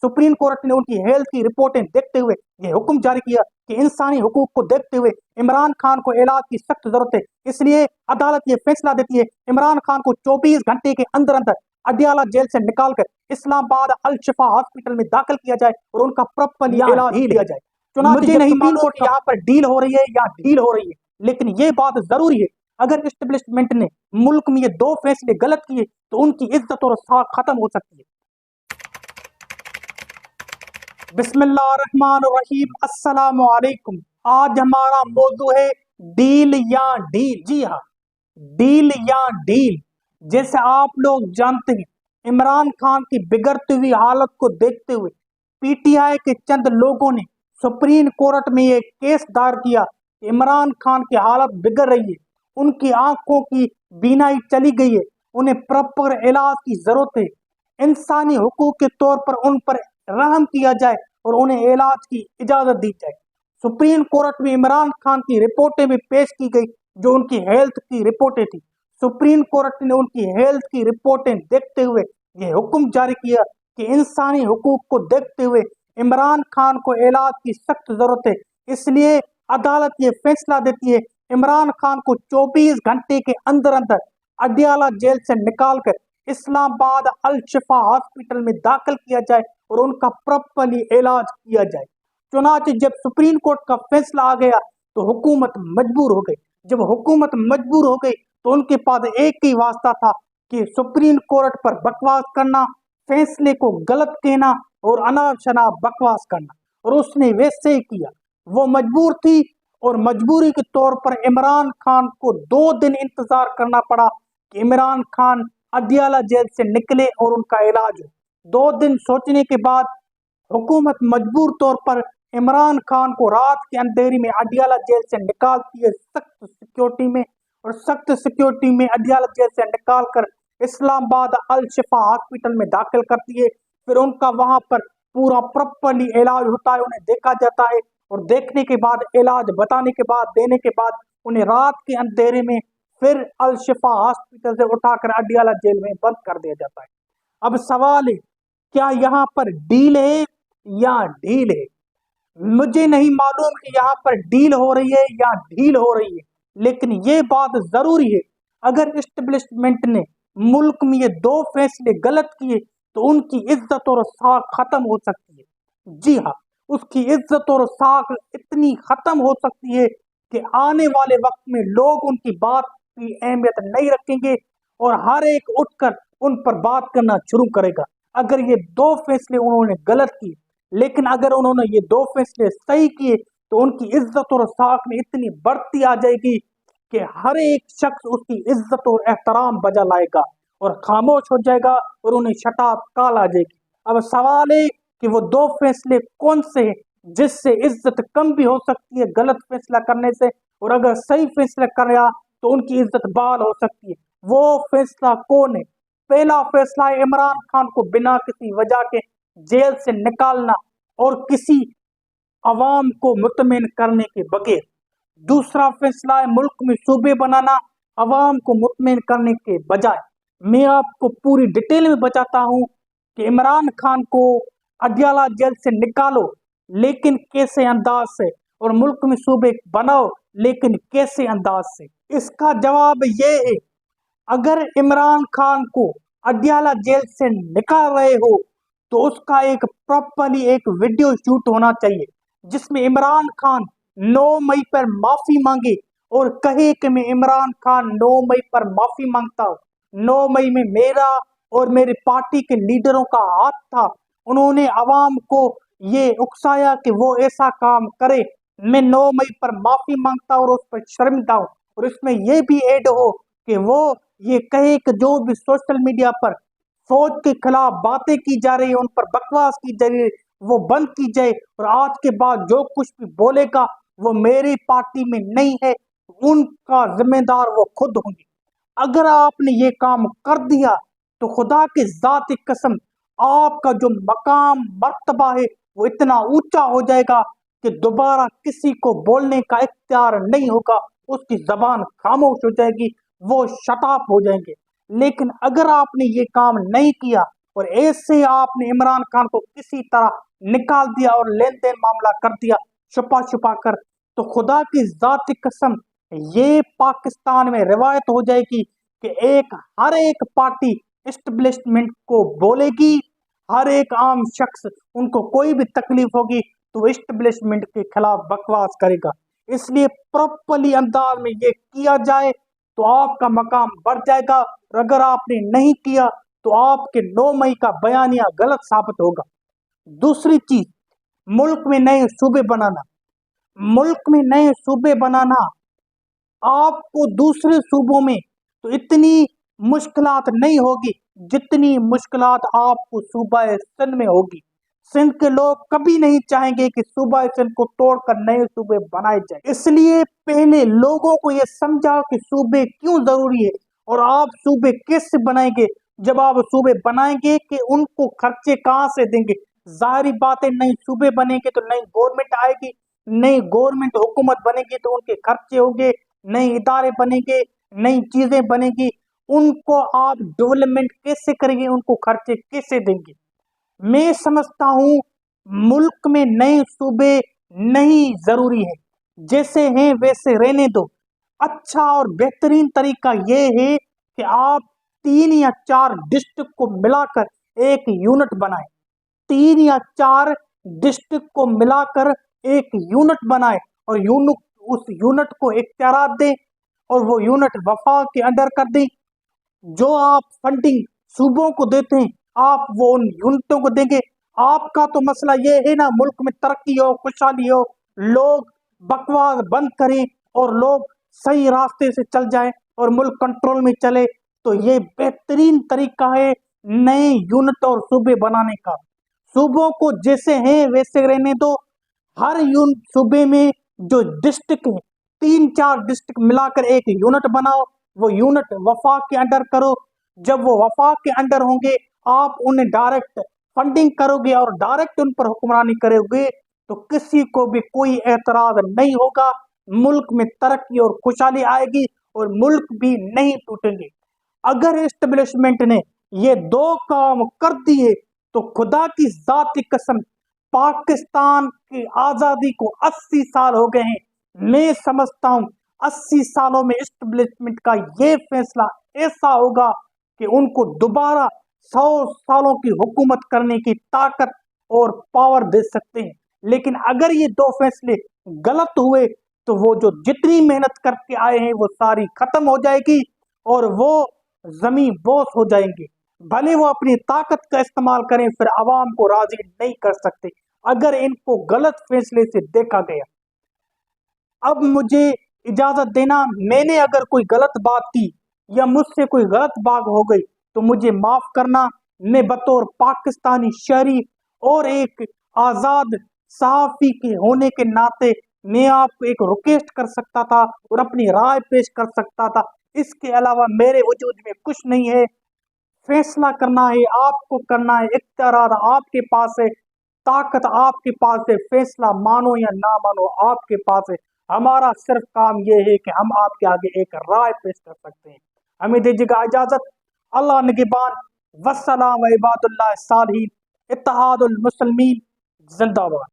Supreme court ने उनकी health की रिपोर्टें देखते हुए ये हुक्म जारी किया कि इंसानी हुकूक को देखते हुए इमरान खान को इलाज की सख्त जरूरत है। इसलिए अदालत ये फैसला देती है इमरान खान को 24 घंटे के अंदर अंदर अडियाला जेल से निकालकर इस्लामाबाद अल शिफा हॉस्पिटल में दाखिल किया जाए और उनका प्रॉपर इलाज ही लिया जाए। मुझे नहीं मालूम कि यहाँ पर डील हो रही है या ढील हो रही है, लेकिन ये बात जरूरी है अगर एस्टेब्लिशमेंट ने मुल्क में ये दो फैसले गलत किए तो उनकी इज्जत और साख खत्म हो सकती है। बिस्मिल्लाहिर्रहमानिर्रहीम, अस्सलामु अलैकुम। आज हमारा मौजू है डील या डील। जी हाँ, डील या डील। जैसे आप लोग जानते हैं, इमरान खान की बिगड़ती हुई हालत को देखते हुए पीटीआई के चंद लोगों ने सुप्रीम कोर्ट में ये केस दायर किया। इमरान खान की हालत बिगड़ रही है, उनकी आंखों की बीनाई चली गई है, उन्हें प्रॉपर इलाज की जरूरत है। इंसानी हुकूक के तौर पर उन पर रहम किया जाए और उन्हें इलाज की इजाजत दी जाए। सुप्रीम कोर्ट में इमरान खान की रिपोर्टें भी पेश की गई जो उनकी हेल्थ की रिपोर्टें थी। सुप्रीम कोर्ट ने उनकी हेल्थ की रिपोर्टें देखते हुए यह हुक्म जारी किया कि इंसानी हुकूक को देखते हुए इमरान खान को इलाज की सख्त जरूरत है। इसलिए अदालत ये फैसला देती है इमरान खान को 24 घंटे के अंदर अंदर अडियाला जेल से निकालकर इस्लामाबाद अल शिफा हॉस्पिटल में दाखिल किया जाए और उनका प्रॉपरली इलाज किया जाए। चुनांचे जब सुप्रीम कोर्ट का फैसला आ गया तो हुकूमत मजबूर हो गई। जब हुकूमत मजबूर हो गई तो उनके पास एक ही वास्ता था कि सुप्रीम कोर्ट पर बकवास करना, फैसले को गलत कहना और अनाप शनाप बकवास करना, और उसने वैसे ही किया। वो मजबूर थी और मजबूरी के तौर पर इमरान खान को 2 दिन इंतजार करना पड़ा कि इमरान खान अडियाला जेल से निकले और उनका इलाज हो। 2 दिन सोचने के बाद हुकूमत मजबूर तौर पर इमरान खान को रात के अंधेरी में अडियाला जेल से निकालती है सख्त सिक्योरिटी में, और सख्त सिक्योरिटी में अडियाला जेल से निकालकर इस्लामाबाद अल शिफा हॉस्पिटल में दाखिल करती है। फिर उनका वहां पर पूरा प्रॉपरली इलाज होता है, उन्हें देखा जाता है, और देखने के बाद इलाज बताने के बाद देने के बाद उन्हें रात के अंधेरे में फिर अल शिफा हॉस्पिटल से उठाकर अडियाला जेल में बंद कर दिया जाता है। अब सवाल है, क्या यहाँ पर डील है या ढील है? मुझे नहीं मालूम कि यहाँ पर डील हो रही है या ढील हो रही है, लेकिन ये बात जरूरी है अगर एस्टेब्लिशमेंट ने मुल्क में ये 2 फैसले गलत किए तो उनकी इज्जत और साख खत्म हो सकती है। जी हाँ, उसकी इज्जत और साख इतनी खत्म हो सकती है कि आने वाले वक्त में लोग उनकी बात की अहमियत नहीं रखेंगे और हर एक उठकर उन पर बात करना शुरू करेगा। अगर ये 2 फैसले उन्होंने गलत किए, लेकिन अगर उन्होंने ये 2 फैसले सही किए तो उनकी इज्जत और साख में इतनी बढ़ती आ जाएगी कि हर एक शख्स उसकी इज्जत और एहतराम बजा लाएगा और खामोश हो जाएगा और उन्हें शटाब काल आ जाएगी। अब सवाल है कि वो 2 फैसले कौन से हैं जिससे इज्जत कम भी हो सकती है गलत फैसला करने से, और अगर सही फैसला कराया तो उनकी इज्जत बहाल हो सकती है। वो फैसला कौन है? पहला फैसला है इमरान खान को बिना किसी वजह के जेल से निकालना और किसी अवाम को मुतमईन करने के बगैर। दूसरा फैसला है मुल्क में सूबे बनाना अवाम को मुतमईन करने के बजाय। मैं आपको पूरी डिटेल में बताता हूँ कि इमरान खान को अडियाला जेल से निकालो लेकिन कैसे अंदाज से, और मुल्क में सूबे बनाओ लेकिन कैसे अंदाज से। इसका जवाब ये है, अगर इमरान खान को अडियाला जेल से निकाल रहे हो तो उसका एक प्रॉपरली एक वीडियो शूट होना चाहिए जिसमें इमरान खान 9 मई पर माफी मांगे और कहे कि मैं इमरान खान 9 मई पर माफी मांगता हूँ। 9 मई में मेरा और मेरी पार्टी के लीडरों का हाथ था, उन्होंने अवाम को ये उकसाया कि वो ऐसा काम करे। मैं 9 मई पर माफी मांगता हूँ और उस पर शर्मिंदा हूँ। और इसमें यह भी ऐड हो कि वो ये कहे कि जो भी सोशल मीडिया पर फौज के खिलाफ बातें की जा रही है, उन पर बकवास की जा रही है, वो बंद की जाए, और आज के बाद जो कुछ भी बोलेगा वो मेरी पार्टी में नहीं है, उनका जिम्मेदार वो खुद होंगे। अगर आपने ये काम कर दिया तो खुदा की जात की कसम आपका जो मकाम मर्तबा है वो इतना ऊंचा हो जाएगा कि दोबारा किसी को बोलने का इख्तियार नहीं होगा, उसकी जबान खामोश हो जाएगी, वो शट अप हो जाएंगे। लेकिन अगर आपने ये काम नहीं किया اور ایسے آپ نے عمران خان کو کسی طرح نکال دیا اور لین دین معاملہ کر دیا چھپا چھپا کر، تو خدا کی ذات کی قسم یہ پاکستان میں روایت ہو جائے گی کہ ہر ایک پارٹی اسٹیبلشمنٹ کو بولے گی، ہر ایک عام شخص ان کو کوئی بھی تکلیف ہوگی تو اسٹیبلشمنٹ کے خلاف بکواس کرے گا۔ اس لیے پراپرلی انداز میں یہ کیا جائے تو آپ کا مقام بڑھ جائے گا، اور اگر آپ نے نہیں کیا تو آپ کے 9 مئی کا بیانیہ غلط ثابت ہوگا۔ دوسری چیز، ملک میں نئے صوبے بنانا۔ ملک میں نئے صوبے بنانا آپ کو دوسرے صوبوں میں تو اتنی مشکلات نہیں ہوگی جتنی مشکلات آپ کو صوبہ سندھ میں ہوگی۔ سندھ کے لوگ کبھی نہیں چاہیں گے کہ صوبہ سندھ کو توڑ کر نئے صوبے بنائے جائیں، اس لیے پہلے لوگوں کو یہ سمجھا کہ صوبے کیوں ضروری ہے اور آپ صوبے کیسے بنائیں گے۔ جب آپ صوبے بنائیں گے کہ ان کو خرچے کہاں سے دیں گے؟ ظاہری بات ہے، نئی صوبے بنے گے تو نئی گورنمنٹ آئے گی، نئی گورنمنٹ حکومت بنے گی تو ان کے خرچے ہوں گے، نئے ادارے بنے گے، نئی چیزیں بنے گی، ان کو آپ ڈیولپمنٹ کیسے کریں گے، ان کو خرچے کیسے دیں گے؟ میں سمجھتا ہوں ملک میں نئے صوبے نہیں ضروری ہے، جیسے ہیں ویسے رہنے دو۔ اچھا اور بہترین طریقہ یہ ہے کہ آپ 3 یا 4 ڈسٹرکٹ کو ملا کر ایک یونٹ بنائیں، 3 یا 4 ڈسٹرکٹ کو ملا کر ایک یونٹ بنائیں اور اس یونٹ کو اختیارات دیں اور وہ یونٹ وفاق کے انڈر کر دیں۔ جو آپ فنڈنگ صوبوں کو دیتے ہیں آپ وہ ان یونٹوں کو دیں گے۔ آپ کا تو مسئلہ یہ ہے نا، ملک میں ترقی ہو، خوشحالی ہو، لوگ بکواس بند کریں اور لوگ صحیح راستے سے چل جائیں اور ملک کنٹرول میں چلے، تو یہ بہترین طریقہ ہے نئے یونٹ اور صوبے بنانے کا۔ صوبوں کو جیسے ہیں ویسے رہنے دو، ہر صوبے میں جو ڈسٹرکٹ ہیں 3-4 ڈسٹرکٹ ملا کر ایک یونٹ بناؤ، وہ یونٹ وفاق کے انڈر کرو۔ جب وہ وفاق کے انڈر ہوں گے آپ انہیں ڈائریکٹ فنڈنگ کرو گے اور ڈائریکٹ ان پر حکمرانی کرو گے تو کسی کو بھی کوئی اعتراض نہیں ہوگا، ملک میں ترقی اور خوشحالی آئے گی اور ملک بھی نہیں ٹوٹیں گے۔ اگر اسٹیبلشمنٹ نے یہ 2 کام کر دیے تو خدا کی ذات کی قسم پاکستان کی آزادی کو 80 سال ہو گئے ہیں۔ میں سمجھتا ہوں 80 سالوں میں اسٹیبلشمنٹ کا یہ فیصلہ ایسا ہوگا کہ ان کو دوبارہ 100 سالوں کی حکومت کرنے کی طاقت اور پاور دے سکتے ہیں۔ لیکن اگر یہ 2 فیصلے غلط ہوئے تو وہ جو جتنی محنت کر کے آئے ہیں وہ ساری ختم ہو جائے گی اور وہ زمین بوس ہو جائیں گے۔ بھلے وہ اپنی طاقت کا استعمال کریں، پھر عوام کو راضی نہیں کر سکتے اگر ان کو غلط فیصلے سے دیکھا گیا۔ اب مجھے اجازت دینا، میں نے اگر کوئی غلط بات کی یا مجھ سے کوئی غلط بات ہو گئی تو مجھے معاف کرنا۔ میں بطور پاکستانی شہری اور ایک آزاد صحافی کے ہونے کے ناطے میں آپ کو ایک ریکویسٹ کر سکتا تھا اور اپنی رائے پیش کر سکتا تھا، اس کے علاوہ میرے وجود میں کچھ نہیں ہے۔ فیصلہ کرنا ہے آپ کو، کرنا ہے، اختیارات آپ کے پاس ہے، طاقت آپ کے پاس ہے، فیصلہ مانو یا نہ مانو آپ کے پاس ہے۔ ہمارا صرف کام یہ ہے کہ ہم آپ کے آگے ایک رائے پیش کر سکتے ہیں۔ ہمیں دیجیے گا اجازت۔ اللہ نگہبان، والسلام عباد اللہ الصالحین، اتحاد المسلمین زندہ باد۔